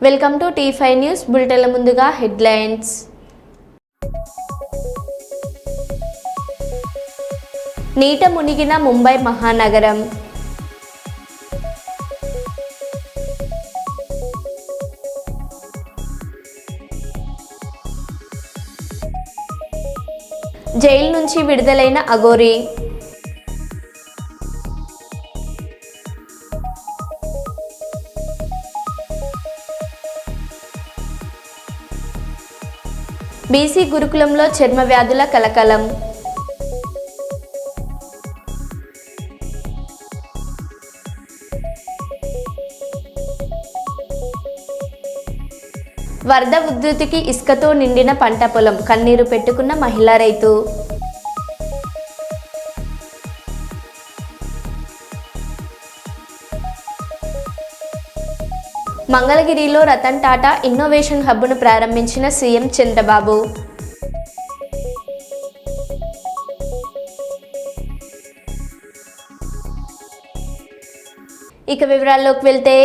Welcome to T5 news బులెటిన్ల ముందుగా headlines. నీట మునిగిన ముంబై మహానగరం. జైలు నుంచి విడుదలైన అఘోరి. బీసీ గురుకులంలో చర్మ వ్యాధుల కలకలం. వరద ఉధృతికి ఇసుకతో నిండిన పంట పొలం, కన్నీరు పెట్టుకున్న మహిళా రైతు. మంగళగిరిలో రతన్ టాటా ఇన్నోవేషన్ హబ్ను ప్రారంభించిన సీఎం చంద్రబాబు. ఇక వివరాల్లోకి వెళ్తే,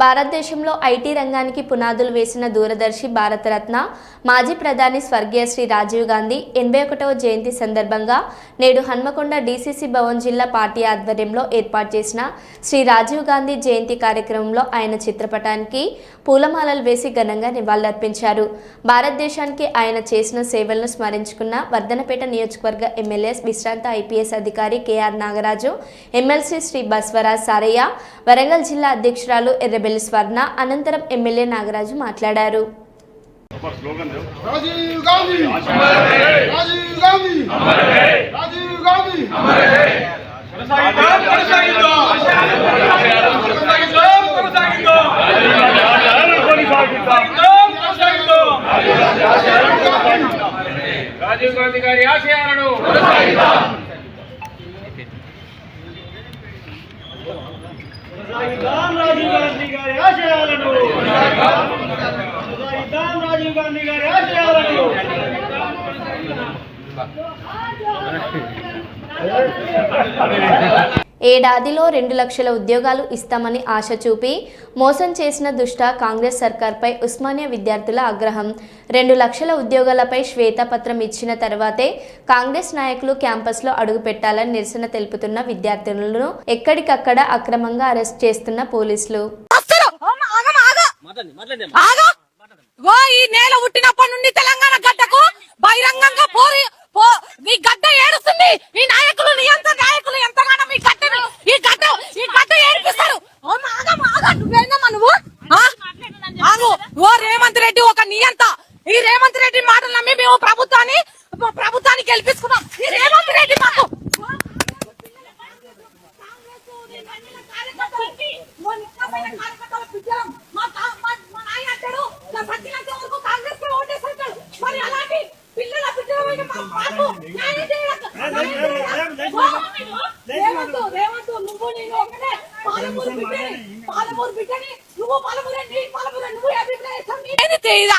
భారతదేశంలో ఐటీ రంగానికి పునాదులు వేసిన దూరదర్శి, భారతరత్న, మాజీ ప్రధాని స్వర్గీయ శ్రీ రాజీవ్ గాంధీ 81వ జయంతి సందర్భంగా నేడు హన్మకొండ డీసీసీ భవన్ జిల్లా పార్టీ ఆధ్వర్యంలో ఏర్పాటు చేసిన శ్రీ రాజీవ్ గాంధీ జయంతి కార్యక్రమంలో ఆయన చిత్రపటానికి పూలమాలలు వేసి ఘనంగా నివాళులర్పించారు. భారతదేశానికి ఆయన చేసిన సేవలను స్మరించుకున్న వర్ధనపేట నియోజకవర్గ ఎమ్మెల్యే విశ్రాంత ఐపీఎస్ అధికారి కేఆర్ నాగరాజు, ఎమ్మెల్సీ శ్రీ బస్వరాజ్ సారయ్య, వరంగల్ జిల్లా అధ్యక్షురాలు ఎర్రబెల్లి స్వర్ణ. అనంతరం ఎమ్మెల్యే నాగరాజు మాట్లాడారు. రాజీవ్ గాంధీ రాజీవ్ గాంధీ రాజీవ్ గాంధీ రాజీవ్ గాంధీ గారి ఆశయాలను రాజీవ్ గాంధీ గారి ఆశయాలను రాజీవ్ గాంధీ గారి ఆశయాలను ఏడాదిలో 2 లక్షల ఉద్యోగాలు ఇస్తామని ఆశ చూపి మోసం చేసిన దుష్ట కాంగ్రెస్ సర్కార్పై ఉస్మానియా విద్యార్థుల ఆగ్రహం. 2 లక్షల ఉద్యోగాలపై శ్వేతపత్రం ఇచ్చిన తర్వాతే కాంగ్రెస్ నాయకులు క్యాంపస్లో అడుగుపెట్టాలని నిరసన తెలుపుతున్న విద్యార్థులను ఎక్కడికక్కడ అక్రమంగా అరెస్ట్ చేస్తున్న పోలీసులు. ఈ నేల పుట్టినప్పటి నుండి తెలంగాణ గడ్డకు బహిరంగంగా ఈ గడ్డ ఏడుస్తుంది. ఈ నాయకులు నాయకులు ఎంతగానో ఈ గడ్డ ఏడిపిస్తారు. నువ్వు రేవంత్ రెడ్డి ఒక నియంత. ఈ రేవంత్ రెడ్డి మాటలు నమ్మి మేము ప్రభుత్వాన్ని గెలిపించుకున్నాం. ఈ రేవంత్ రెడ్డి మాకు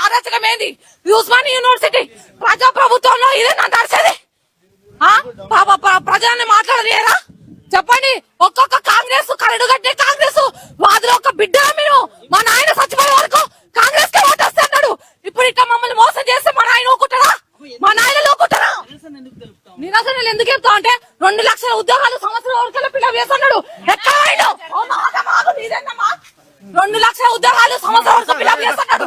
అరాచకమేంది? ఉస్మానియా యూనివర్సిటీ ప్రజాప్రభుత్వంలో ఇదే నడిచేది. ప్రజల్ని మాట్లాడలేరా చెప్పండి? ఒక్కొక్క కాంగ్రెస్ కరడు కట్టే కాంగ్రెస్ వాదులో ఒక బిడ్డ మీరు. మా నాయన చచ్చిపోయే వరకు కాంగ్రెస్ కి ఓటేస్తున్నాడు. ఇప్పుడు ఇట్లా మమ్మల్ని మోసం చేస్తే మా నాయన ఊకుంటారా? మా నాయన ఊకుంటారా? నిరసనలు ఎందుకు చెప్తావు అంటే 2 లక్షల ఉద్యోగాలు సంవత్సరం వరకు పిల్లలు వేస్తున్నాడు. ఎక్కడ 2 లక్షల ఉద్యోగాలు సంవత్సరం వరకు పిల్లలు వేస్తున్నాడు.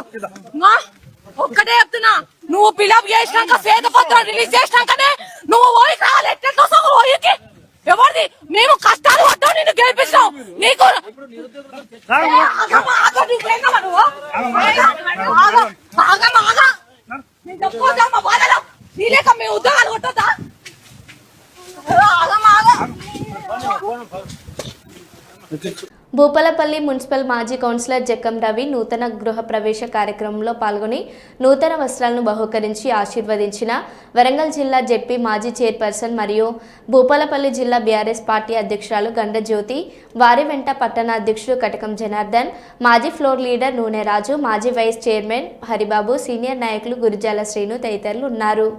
ఒక్కటే చెప్తున్నా, నువ్వు పిలప్ చేసినాక శ్వేతపత్రం రిలీజ్ చేసినాకనే నువ్వు ఓయికి రావాలి. ఎట్లా ఓయికి ఎవరిది? మేము కష్టాలు వద్దాం, నిన్ను గెలిపిస్తాం. నీకు నీలేక మేము ఉద్యోగాలు కొట్టొద్దా? భూపాలపల్లి మున్సిపల్ మాజీ కౌన్సిలర్ జక్కం రవి నూతన గృహ ప్రవేశ కార్యక్రమంలో పాల్గొని నూతన వస్త్రాలను బహుకరించి ఆశీర్వదించిన వరంగల్ జిల్లా జెడ్పీ మాజీ చైర్పర్సన్ మరియు భూపాలపల్లి జిల్లా బీఆర్ఎస్ పార్టీ అధ్యక్షురాలు గండ్రజ్యోతి, వారి వెంట పట్టణ అధ్యక్షుడు కటకం జనార్దన్, మాజీ ఫ్లోర్ లీడర్ నూనె రాజు, మాజీ వైస్ చైర్మన్ హరిబాబు, సీనియర్ నాయకులు గురిజాల శ్రీను తదితరులు ఉన్నారు.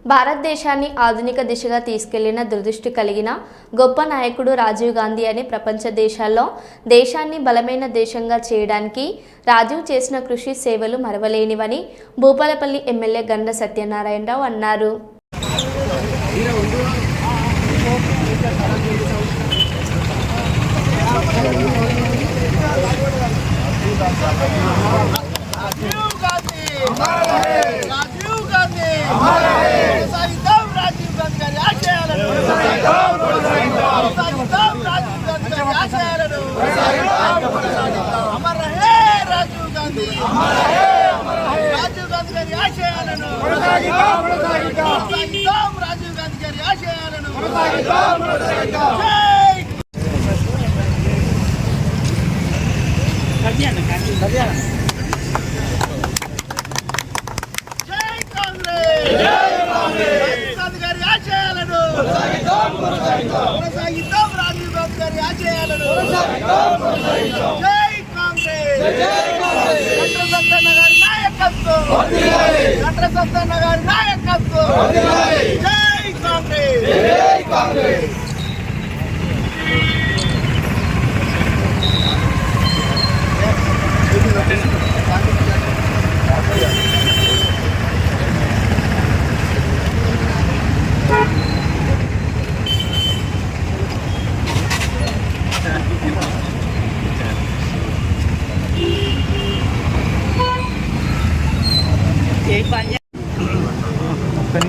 భారతదేశాన్ని ఆధునిక దిశగా తీసుకెళ్లిన దురదృష్టి కలిగిన గొప్ప నాయకుడు రాజీవ్ గాంధీ అని ప్రపంచ దేశాల్లో దేశాన్ని బలమైన దేశంగా చేయడానికి రాజీవ్ చేసిన కృషి సేవలు మరవలేనివని భూపాలపల్లి ఎమ్మెల్యే గండ్ల సత్యనారాయణరావు అన్నారు.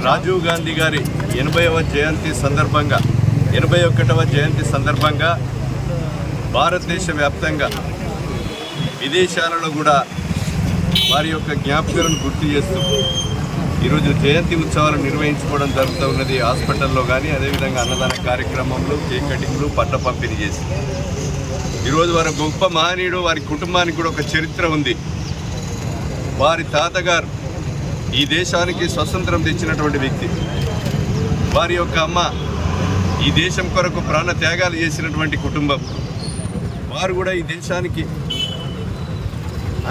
రాజీవ్ గాంధీ గారి 81వ జయంతి సందర్భంగా భారతదేశ వ్యాప్తంగా విదేశాలలో కూడా వారి యొక్క జ్ఞాపకాలను గుర్తు చేస్తూ ఈరోజు జయంతి ఉత్సవాలు నిర్వహించుకోవడం జరుగుతూ ఉన్నది. హాస్పిటల్లో కానీ అదేవిధంగా అన్నదాన కార్యక్రమంలో కేక్ కటింగ్లు పట్ల పంపిణీ చేసి ఈరోజు వారి గొప్ప మహనీయుడు, వారి కుటుంబానికి కూడా ఒక చరిత్ర ఉంది. వారి తాతగారు ఈ దేశానికి స్వతంత్రం తెచ్చినటువంటి వ్యక్తి. వారి యొక్క అమ్మ ఈ దేశం కొరకు ప్రాణ త్యాగాలు చేసినటువంటి కుటుంబం. వారు కూడా ఈ దేశానికి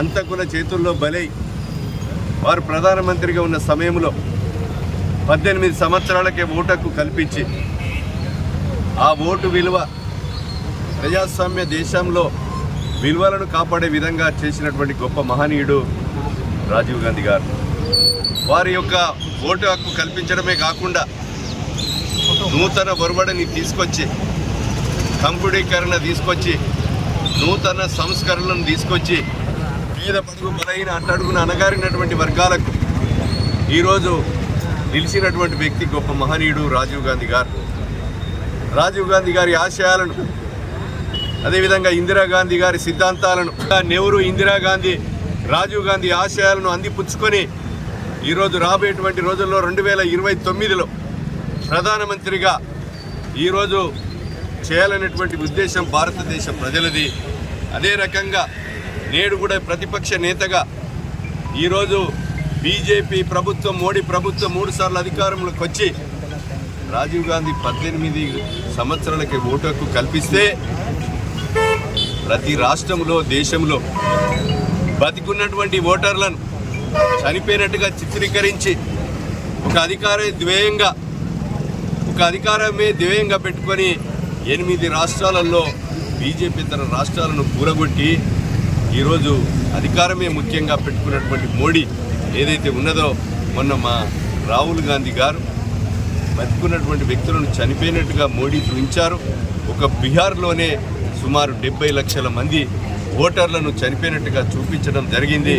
అంతకుల చేతుల్లో బలై వారు ప్రధానమంత్రిగా ఉన్న సమయంలో 18 సంవత్సరాలకే ఓటు హక్కు కల్పించి ఆ ఓటు విలువ ప్రజాస్వామ్య దేశంలో విలువలను కాపాడే విధంగా చేసినటువంటి గొప్ప మహనీయుడు రాజీవ్ గాంధీ గారు. వారి యొక్క ఓటు హక్కు కల్పించడమే కాకుండా నూతన ఒరవడిని తీసుకొచ్చి, కంప్యూటీకరణ తీసుకొచ్చి, నూతన సంస్కరణలను తీసుకొచ్చి పేద పడుగు బలైన అట్టడుగున అణగారినటువంటి వర్గాలకు ఈరోజు నిలిచినటువంటి వ్యక్తి గొప్ప మహనీయుడు రాజీవ్ గాంధీ గారు. రాజీవ్ గాంధీ గారి ఆశయాలను, అదేవిధంగా ఇందిరాగాంధీ గారి సిద్ధాంతాలను, నెహ్రూ, ఇందిరాగాంధీ, రాజీవ్ గాంధీ ఆశయాలను అందిపుచ్చుకొని ఈరోజు రాబోయేటువంటి రోజుల్లో 2029లో ప్రధానమంత్రిగా ఈరోజు చేయాలనేటువంటి ఉద్దేశం భారతదేశ ప్రజలది. అదే రకంగా నేడు కూడా ప్రతిపక్ష నేతగా ఈరోజు బీజేపీ ప్రభుత్వం, మోడీ ప్రభుత్వం 3 సార్లు అధికారంలోకి వచ్చి రాజీవ్ గాంధీ 18 సంవత్సరాలకి ఓటు హక్కు కల్పిస్తే ప్రతి రాష్ట్రంలో, దేశంలో బతికున్నటువంటి ఓటర్లను చనిపోయినట్టుగా చిత్రీకరించి ఒక అధికారమే ధ్యేయంగా పెట్టుకొని 8 రాష్ట్రాలలో బీజేపీ ఇతర రాష్ట్రాలను కూరగొట్టి ఈరోజు అధికారమే ముఖ్యంగా పెట్టుకున్నటువంటి మోడీ ఏదైతే ఉన్నదో, మొన్న మా రాహుల్ గాంధీ గారు బతుకున్నటువంటి వ్యక్తులను చనిపోయినట్టుగా మోడీ చూపించారు. ఒక బీహార్లోనే సుమారు 70 లక్షల మంది ఓటర్లను చనిపోయినట్టుగా చూపించడం జరిగింది.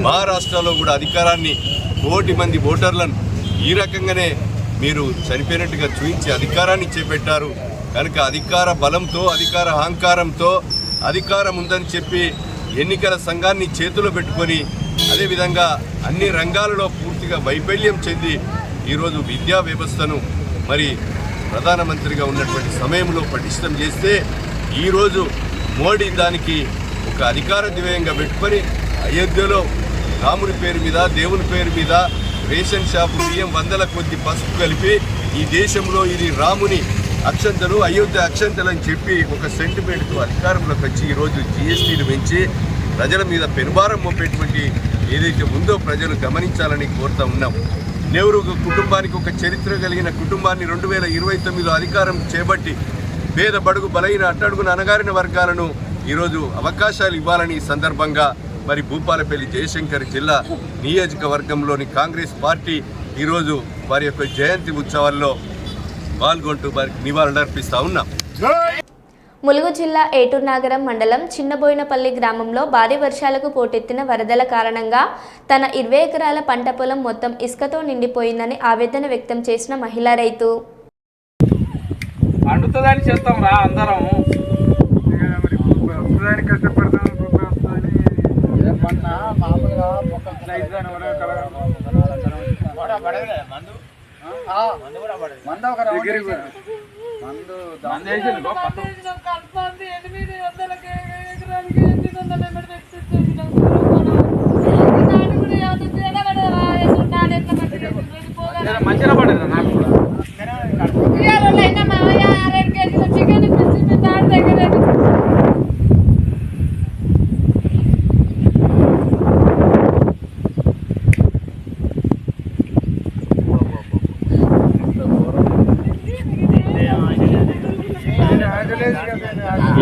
మహారాష్ట్రలో కూడా అధికారాన్ని 1 కోటి మంది ఓటర్లను ఈ రకంగానే మీరు చనిపోయినట్టుగా చూపించి అధికారాన్ని చేపట్టారు. కనుక అధికార బలంతో, అధికార అహంకారంతో అధికారం ఉందని చెప్పి ఎన్నికల సంఘాన్ని చేతిలో పెట్టుకొని, అదేవిధంగా అన్ని రంగాలలో పూర్తిగా వైఫల్యం చెంది ఈరోజు విద్యా వ్యవస్థను మరి ప్రధానమంత్రిగా ఉన్నటువంటి సమయంలో పటిష్టం చేస్తే ఈరోజు మోడీ దానికి ఒక అధికార ధ్యేయంగా పెట్టుకొని అయోధ్యలో రాముని పేరు మీద, దేవుని పేరు మీద రేషన్ షాపు బియ్యం 100ల కొద్ది పసుపు కలిపి ఈ దేశంలో ఇది రాముని అక్షంతలు, అయోధ్య అక్షంతలు అని చెప్పి ఒక సెంటిమెంట్తో అధికారంలోకి వచ్చి ఈరోజు జీఎస్టీని పెంచి ప్రజల మీద పెనుభారం మోపేటువంటి ఏదైతే ఉందో ప్రజలు గమనించాలని కోరుతా ఉన్నాం. నెహ్రూ కుటుంబానికి ఒక చరిత్ర కలిగిన కుటుంబాన్ని 2029లో అధికారం చేపట్టి పేద బడుగు బలైన అట్టడుగున అణగారిన వర్గాలను ఈరోజు అవకాశాలు ఇవ్వాలని ఈ సందర్భంగా మరి భూపాలపల్లి జయశంకర్ జిల్లా నియోజకవర్గంలోని కాంగ్రెస్ పార్టీ ఈరోజు వారి యొక్క జయంతి ఉత్సవాల్లో పాల్గొంటూ వారికి నివాళులర్పిస్తూ ఉన్నాం. ములుగు జిల్లా ఏటూరు నాగరం మండలం చిన్నబోయినపల్లి గ్రామంలో భారీ వర్షాలకు పోటెత్తిన వరదల కారణంగా తన 20 ఎకరాల పంట పొలం మొత్తం ఇసుకతో నిండిపోయిందని ఆవేదన వ్యక్తం చేసిన మహిళా రైతు. పండుతుందని చేస్తాం రా అందరం మంచిగా పడేది నాకు కూడా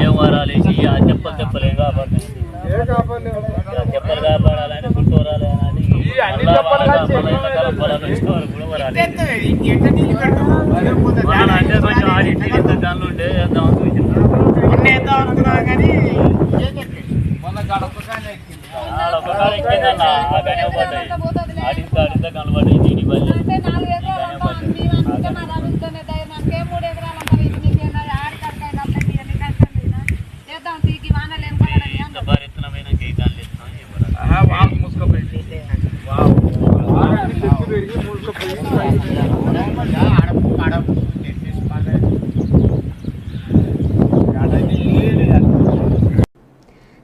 ఏం వరాలి చెప్పలు చెప్పలేగా చెప్పలు కాపాడాలని గుర్తురాలి అంటే కొంచెం ఆడింటి దానిలో ఉంటే ఒక్కసారి ఎక్కిందన్న ఆ గనే పడ్డాయి ఆడింత ఆడింత కనబడ్డాయి దీని బలి పరిత్నమైన గీతాలు ఇస్తున్నాం ముసుకపోయి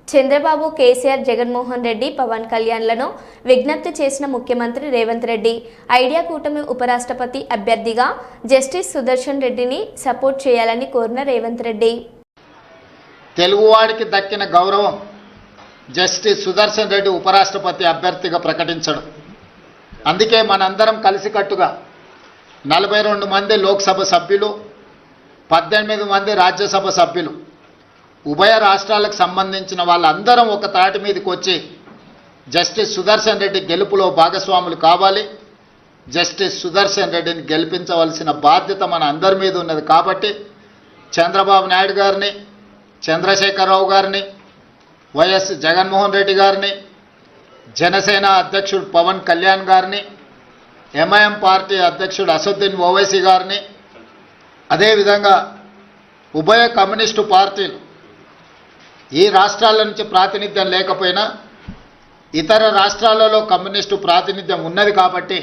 చంద్రబాబు, కేసీఆర్, జగన్మోహన్ రెడ్డి, పవన్ కళ్యాణ్లను విజ్ఞప్తి చేసిన ముఖ్యమంత్రి రేవంత్ రెడ్డి ఐడియా కూటమి ఉపరాష్ట్రపతి అభ్యర్థిగా జస్టిస్ సుదర్శన్ రెడ్డిని సపోర్ట్ చేయాలని కోరిన రేవంత్ రెడ్డి. తెలుగువాడికి దక్కిన గౌరవం జస్టిస్ సుదర్శన్ రెడ్డి ఉపరాష్ట్రపతి అభ్యర్థిగా ప్రకటించడం. అందుకే మనందరం కలిసికట్టుగా 42 మంది లోక్సభ సభ్యులు, 18 మంది రాజ్యసభ సభ్యులు, ఉభయ రాష్ట్రాలకు సంబంధించిన వాళ్ళందరం ఒక తాటి మీదకి వచ్చి జస్టిస్ సుదర్శన్ రెడ్డి గెలుపులో భాగస్వాములు కావాలి. జస్టిస్ సుదర్శన్ రెడ్డిని గెలిపించవలసిన బాధ్యత మన అందరి మీద ఉన్నది. కాబట్టి చంద్రబాబు నాయుడు గారిని, చంద్రశేఖరరావు గారిని, వైఎస్ జగన్మోహన్ రెడ్డి గారిని, జనసేన అధ్యక్షుడు పవన్ కళ్యాణ్ గారిని, ఎంఐఎం పార్టీ అధ్యక్షుడు అసదుద్దీన్ ఓవైసీ గారిని, అదేవిధంగా ఉభయ కమ్యూనిస్టు పార్టీలు ఈ రాష్ట్రాల నుంచి ప్రాతినిధ్యం లేకపోయినా ఇతర రాష్ట్రాలలో కమ్యూనిస్టు ప్రాతినిధ్యం ఉన్నది కాబట్టి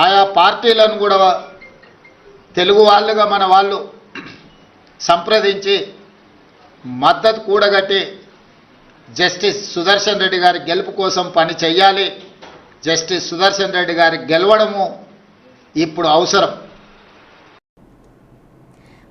ఆయా పార్టీలను కూడా తెలుగు వాళ్ళుగా మన వాళ్ళు సంప్రదించి మద్దతు కూడగట్టి జస్టిస్ సుదర్శన్ రెడ్డి గారి గెలుపు కోసం పని చేయాలి. జస్టిస్ సుదర్శన్ రెడ్డి గారి గెలవడము ఇప్పుడు అవసరం.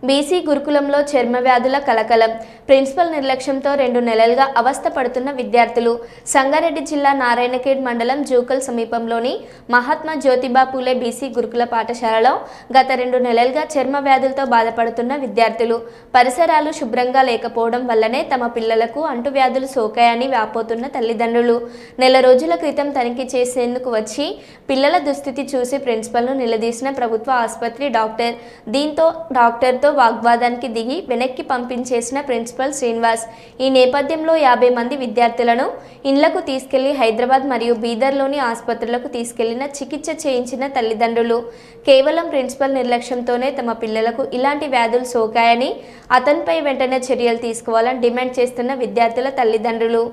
బీసీ గురుకులంలో చర్మ వ్యాధుల కలకలం. ప్రిన్సిపల్ నిర్లక్ష్యంతో 2 నెలలుగా అవస్థ పడుతున్న విద్యార్థులు. సంగారెడ్డి జిల్లా నారాయణఖేడ్ మండలం జూకల్ సమీపంలోని మహాత్మా జ్యోతిబా పూలే బీసీ గురుకుల పాఠశాలలో గత 2 నెలలుగా చర్మ వ్యాధులతో బాధపడుతున్న విద్యార్థులు పరిసరాలు శుభ్రంగా లేకపోవడం వల్లనే తమ పిల్లలకు అంటువ్యాధులు సోకాయని వాపోతున్న తల్లిదండ్రులు. నెల రోజుల క్రితం తనిఖీ చేసేందుకు వచ్చి పిల్లల దుస్థితి చూసి ప్రిన్సిపల్ను నిలదీసిన ప్రభుత్వ ఆసుపత్రి డాక్టర్. దీంతో డాక్టర్తో వాగ్వాదానికి దిగి వెనక్కి పంపించేసిన ప్రిన్సిపల్ శ్రీనివాస్. ఈ నేపథ్యంలో 50 మంది విద్యార్థులను ఇళ్లకు తీసుకెళ్లి హైదరాబాద్ మరియు బీదర్లోని ఆసుపత్రులకు తీసుకెళ్లిన చికిత్స చేయించిన తల్లిదండ్రులు కేవలం ప్రిన్సిపల్ నిర్లక్ష్యంతోనే తమ పిల్లలకు ఇలాంటి వ్యాధులు సోకాయని అతనిపై వెంటనే చర్యలు తీసుకోవాలని డిమాండ్ చేస్తున్న విద్యార్థుల తల్లిదండ్రులు.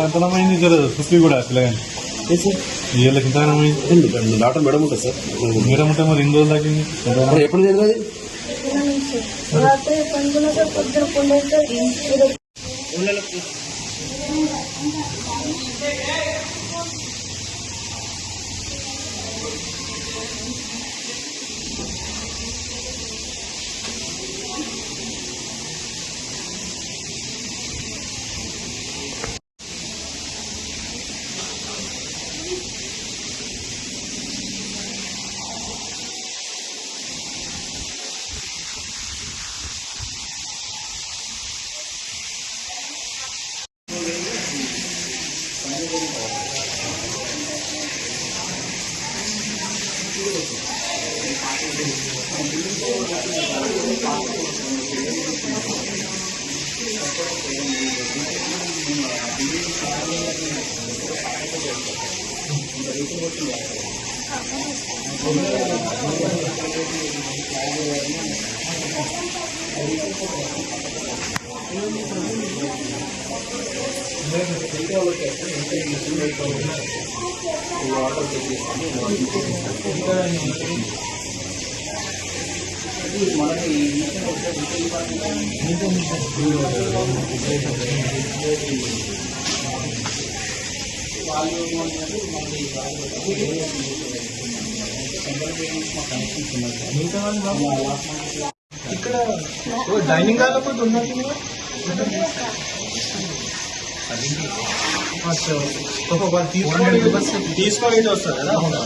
ఎంతమైంది సుప్రీ కూడా పిల్లగాని వీళ్ళకి ఇంతగానమైంది డాక్టర్ మేడం ఉంటుంది సార్ మేడం ఉంటే మరి 2 రోజులు దాకా ఎప్పుడు తెలియదు. ఇక్కడ డైనింగ్ హాల్ ఒకటి ఉన్నది. తీసుకొని వస్తారు కదా.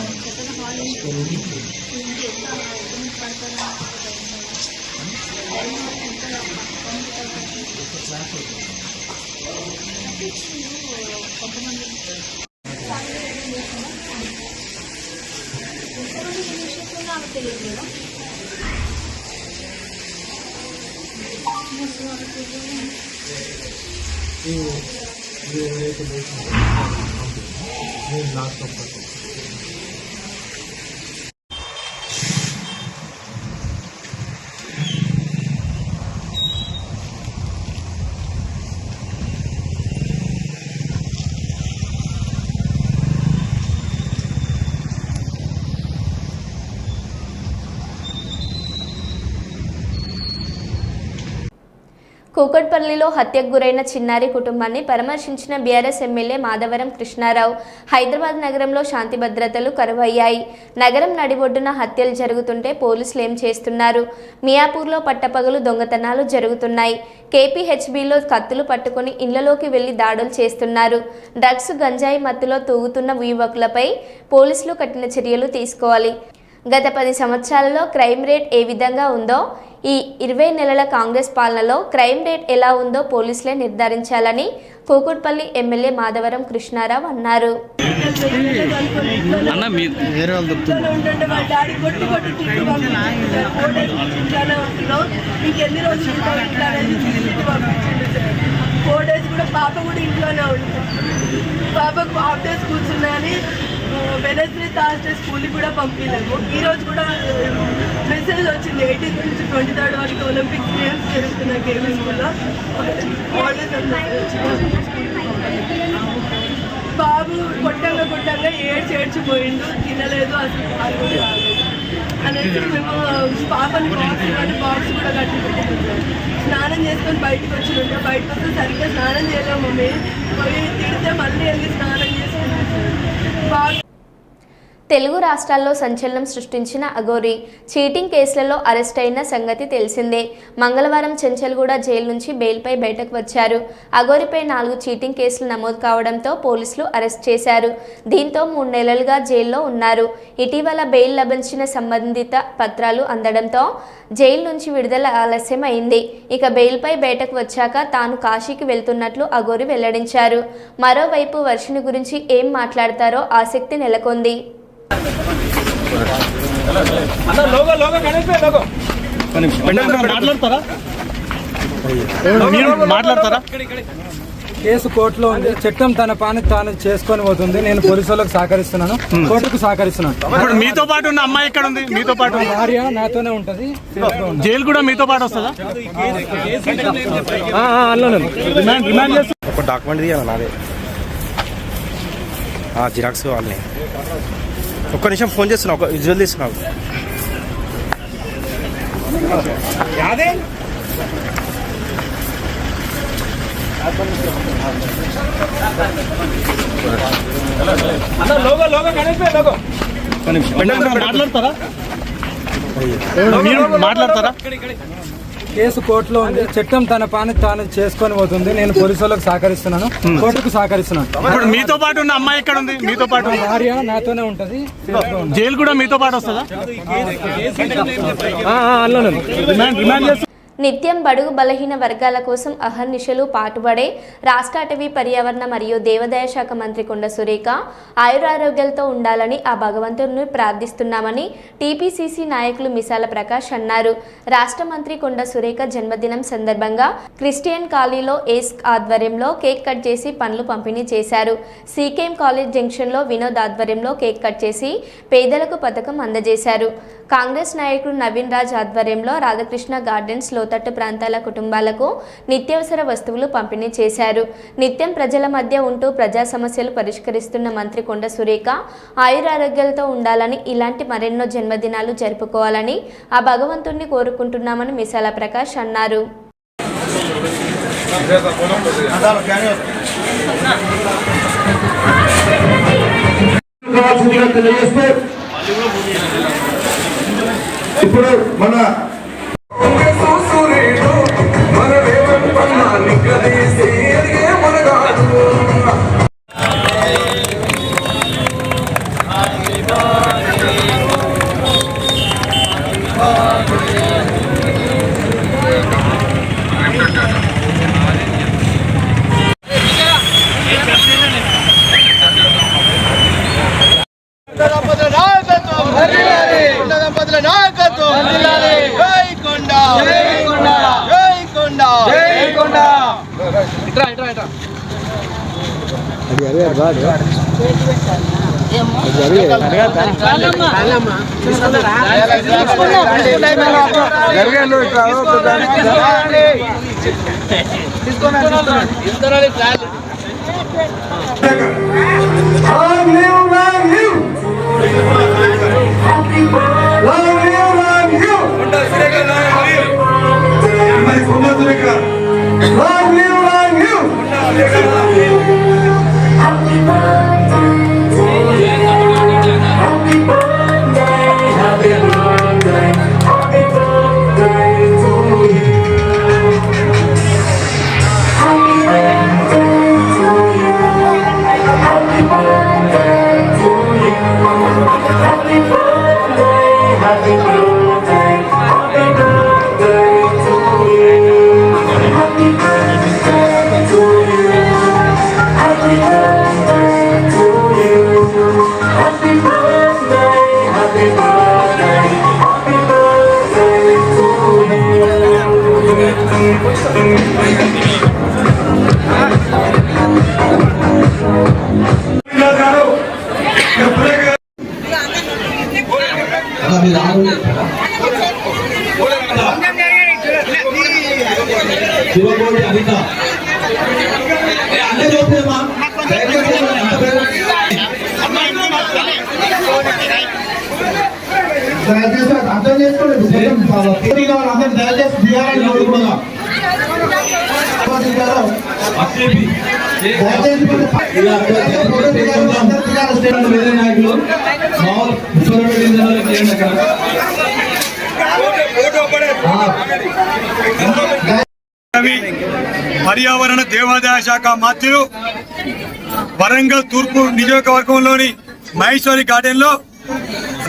కూకట్పల్లిలో హత్యకు గురైన చిన్నారి కుటుంబాన్ని పరామర్శించిన బీఆర్ఎస్ ఎమ్మెల్యే మాధవరం కృష్ణారావు హైదరాబాద్ నగరంలో శాంతి భద్రతలు కరువయ్యాయి. నగరం నడిబొడ్డున హత్యలు జరుగుతుంటే పోలీసులు ఏం చేస్తున్నారు? మియాపూర్లో పట్టపగలు దొంగతనాలు జరుగుతున్నాయి. కేపీహెచ్బీలో కత్తులు పట్టుకుని ఇళ్లలోకి వెళ్లి దాడులు చేస్తున్నారు. డ్రగ్స్ గంజాయి మత్తులో తూగుతున్న యువకులపై పోలీసులు కఠిన చర్యలు తీసుకోవాలి. గత 10 సంవత్సరాలలో క్రైమ్ రేట్ ఏ విధంగా ఉందో ఈ 20 నెలల కాంగ్రెస్ పాలనలో క్రైమ్ రేట్ ఎలా ఉందో పోలీసులే నిర్ధారించాలని కూకట్పల్లి ఎమ్మెల్యే మాధవరం కృష్ణారావు అన్నారు. పాపకు హాఫ్ డే స్కూల్స్ ఉన్నాయని వెనస్డే థర్స్డే స్కూల్కి కూడా పంపించలేము. ఈరోజు కూడా మెసేజ్ వచ్చింది 18th నుంచి 23rd వరకు ఒలింపిక్స్ గేమ్స్ జరుగుతున్నాయి కేవీ స్కూల్లో. బాబు కొట్టంగా ఏడ్చిపోయిండు, తినలేదు, అసలు పాల్గొని రాలేదు అనేది మేము పాపని బాక్స్ కూడా కట్టి పెట్టుకుంటాం. స్నానం చేసుకొని బయటకు వచ్చింటే బయటకు వస్తే సరిగ్గా స్నానం చేయలేము. మమ్మీ పోయి తిడితే మళ్ళీ వెళ్ళి స్నానం చేసుకుని తెలుగు రాష్ట్రాల్లో సంచలనం సృష్టించిన అఘోరి చీటింగ్ కేసులలో అరెస్ట్ అయిన సంగతి తెలిసిందే. మంగళవారం చెంచల్గూడ జైలు నుంచి బెయిల్పై బయటకు వచ్చారు. అఘోరిపై 4 చీటింగ్ కేసులు నమోదు కావడంతో పోలీసులు అరెస్ట్ చేశారు. దీంతో 3 నెలలుగా జైల్లో ఉన్నారు. ఇటీవల బెయిల్ లభించిన సంబంధిత పత్రాలు అందడంతో జైలు నుంచి విడుదల ఆలస్యం అయింది. ఇక బెయిల్పై బయటకు వచ్చాక తాను కాశీకి వెళ్తున్నట్లు అఘోరి వెల్లడించారు. మరోవైపు వర్షిని గురించి ఏం మాట్లాడతారో ఆసక్తి నెలకొంది. కేసు కోర్టులో ఉంది. చట్టం తన పని తాను చేసుకొని పోతుంది. నేను పోలీసు వాళ్ళకి సహకరిస్తున్నాను, కోర్టుకు సహకరిస్తున్నాను. మీతో పాటు ఉన్న అమ్మాయి ఎక్కడ ఉంది? మీతో పాటు భార్య నాతోనే ఉంటది. జైలు కూడా మీతో పాటు వస్తుందా? ఒక డాక్యుమెంట్ తీయాలి నాదే, జిరాక్స్ వాళ్ళని. ఒక్క నిమిషం ఫోన్ చేస్తున్నా, ఒక విజువల్ తీసుకున్నావు. మాట్లాడతారా? కేసు కోర్టులో ఉంది. చట్టం తన పని తాను చేసుకొని పోతుంది. నేను పోలీసు వాళ్ళకి సహకరిస్తున్నాను, కోర్టుకు సహకరిస్తున్నాను. మీతో పాటు ఉన్న అమ్మాయి ఎక్కడ ఉంది? మీతో పాటు భార్య నాతోనే ఉంటది. జైలు కూడా మీతో పాటు వస్తుందా? నిత్యం బడుగు బలహీన వర్గాల కోసం అహర్నిశలు పాటుపడే రాష్ట్ర అటవీ పర్యావరణ మరియు దేవాదాయ శాఖ మంత్రి కొండ సురేఖ ఆయురారోగ్యాలతో ఉండాలని ఆ భగవంతుని ప్రార్థిస్తున్నామని టీపీసీసీ నాయకులు మిసాల ప్రకాష్ అన్నారు. రాష్ట్ర మంత్రి కొండ సురేఖ జన్మదినం సందర్భంగా క్రిస్టియన్ కాలనీలో ఏస్ ఆధ్వర్యంలో కేక్ కట్ చేసి పండ్లు పంపిణీ చేశారు. సీకేఎం కాలేజ్ జంక్షన్లో వినోద్ ఆధ్వర్యంలో కేక్ కట్ చేసి పేదలకు పథకం అందజేశారు. కాంగ్రెస్ నాయకుడు నవీన్ రాజ్ ఆధ్వర్యంలో రాధాకృష్ణ గార్డెన్స్ లోతట్టు ప్రాంతాల కుటుంబాలకు నిత్యావసర వస్తువులు పంపిణీ చేశారు. నిత్యం ప్రజల మధ్య ఉంటూ ప్రజా సమస్యలు పరిష్కరిస్తున్న మంత్రి కొండ సురేఖ ఆయురారోగ్యాలతో ఉండాలని, ఇలాంటి మరెన్నో జన్మదినాలు జరుపుకోవాలని ఆ భగవంతుణ్ణి కోరుకుంటున్నామని మిసాల ప్రకాష్ అన్నారు. ఇప్పుడు మన అర్థం చేసుకోండి. వేరే నాయకులు పర్యావరణ దేవాదాయ శాఖ మంత్రులు వరంగల్ తూర్పు నియోజకవర్గంలోని మహేశ్వరి గార్డెన్ లో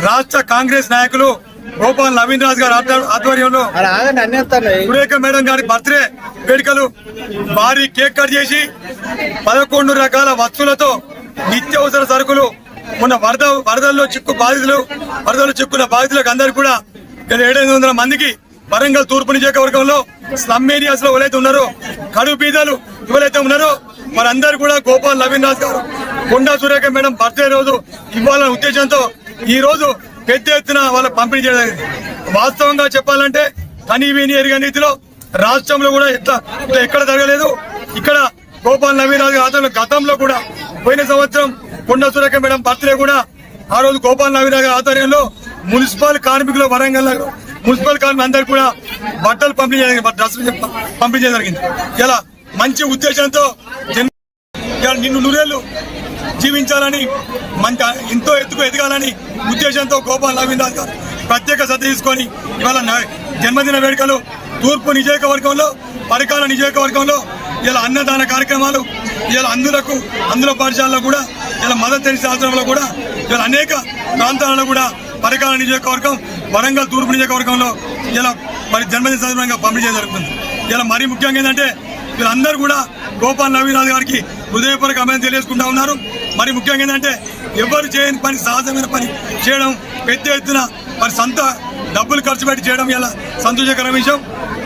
రాష్ట్ర కాంగ్రెస్ నాయకులు గోపాల్ నవీన్ రాజ్ గారి ఆధ్వర్యంలో సురేఖ మేడం గారి బర్త్డే వేడుకలు భారీ కేక్ కట్ చేసి 11 రకాల వస్తువులతో నిత్యావసర సరుకులు ఉన్న వరదల్లో చిక్కున్న బాధితులకు అందరికీ కూడా 700 మందికి వరంగల్ తూర్పు నియోజకవర్గంలో స్లమ్ ఏరియాస్ లో ఎవరైతే ఉన్నారో కడు బీదలు ఎవరైతే ఉన్నారో వారందరూ కూడా గోపాల్ నవీన్ రాజ్ గారు కొండా సురేఖ మేడం బర్త్డే రోజు ఇవ్వాలనే ఉద్దేశంతో ఈ రోజు పెద్ద ఎత్తున వాళ్ళ పంపిణీ చేయడం. వాస్తవంగా చెప్పాలంటే కనీ విని ఎరుగని రీతిలో రాష్ట్రంలో కూడా ఇట్లా ఎక్కడ జరగలేదు. ఇక్కడ గోపాల్ నవీన్ రాజ్ గారి గతంలో కూడా పోయిన సంవత్సరం కొండా సురేఖ మేడం బర్త్డే కూడా ఆ రోజు గోపాల్ నవీన్ రాజ్ గారి ఆధ్వర్యంలో మున్సిపల్ కార్మికుల వరంగల్ మున్సిపల్ కార్మికులు అందరూ కూడా బట్టలు పంపిణీ చేయడం జరిగింది. ఇలా మంచి ఉద్దేశంతో నిన్ను నూరేళ్లు జీవించాలని ఎంతో ఎత్తుకు ఎదగాలని ఉద్దేశంతో గోపాల్ నవీన్ రాజ్ గారు ప్రత్యేక శ్రద్ధ తీసుకొని ఇవాళ జన్మదిన వేడుకలు తూర్పు నియోజకవర్గంలో పరికాల నియోజకవర్గంలో ఇలా అన్నదాన కార్యక్రమాలు ఇలా అందులో పాఠశాలలో కూడా ఇలా మదర్ తెరిసే ఆశ్రమంలో కూడా ఇలా అనేక ప్రాంతాలలో కూడా పరికాల నియోజకవర్గం వరంగల్ తూర్పు నియోజకవర్గంలో ఇలా మరి జన్మదిన సందర్భంగా పంపిణీ చేయడం జరుగుతుంది. ఇలా మరీ ముఖ్యంగా ఏంటంటే వీళ్ళందరూ కూడా గోపాల్ నవీరాజు గారికి హృదయపూర్వక అభినందనలు తెలియజేసుకుంటా ఉన్నారు. మరి ముఖ్యంగా ఏంటంటే ఎవరు చేయని పని సహజమైన పని చేయడం, పెద్ద ఎత్తున మరి సొంత డబ్బులు ఖర్చు పెట్టి చేయడం ఇలా సంతోషకర విషయం.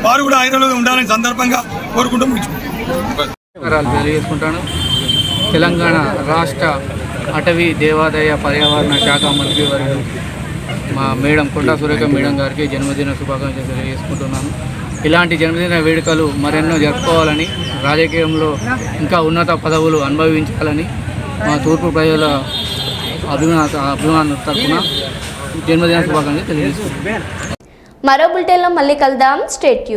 వారు కూడా హైదరాబాద్లో ఉండాలని సందర్భంగా కోరుకుంటూ తెలియజేసుకుంటాను. తెలంగాణ రాష్ట్ర అటవీ దేవాదాయ పర్యావరణ శాఖ మంత్రి వర్యులు మా మేడం కొండా సురేఖ మేడం గారికి జన్మదిన శుభాకాంక్షలు తెలియజేసుకుంటున్నాను. ఇలాంటి జన్మదిన వేడుకలు మరెన్నో జరుపుకోవాలని, రాజకీయంలో ఇంకా ఉన్నత పదవులు అనుభవించాలని మా తూర్పు ప్రజల అభిమానుల తరఫున జన్మదిన శుభాకాంక్షలు తెలియజేస్తున్నాను. మరో బులెటిన్లో మళ్ళీ కలుద్దాం. Stay tune.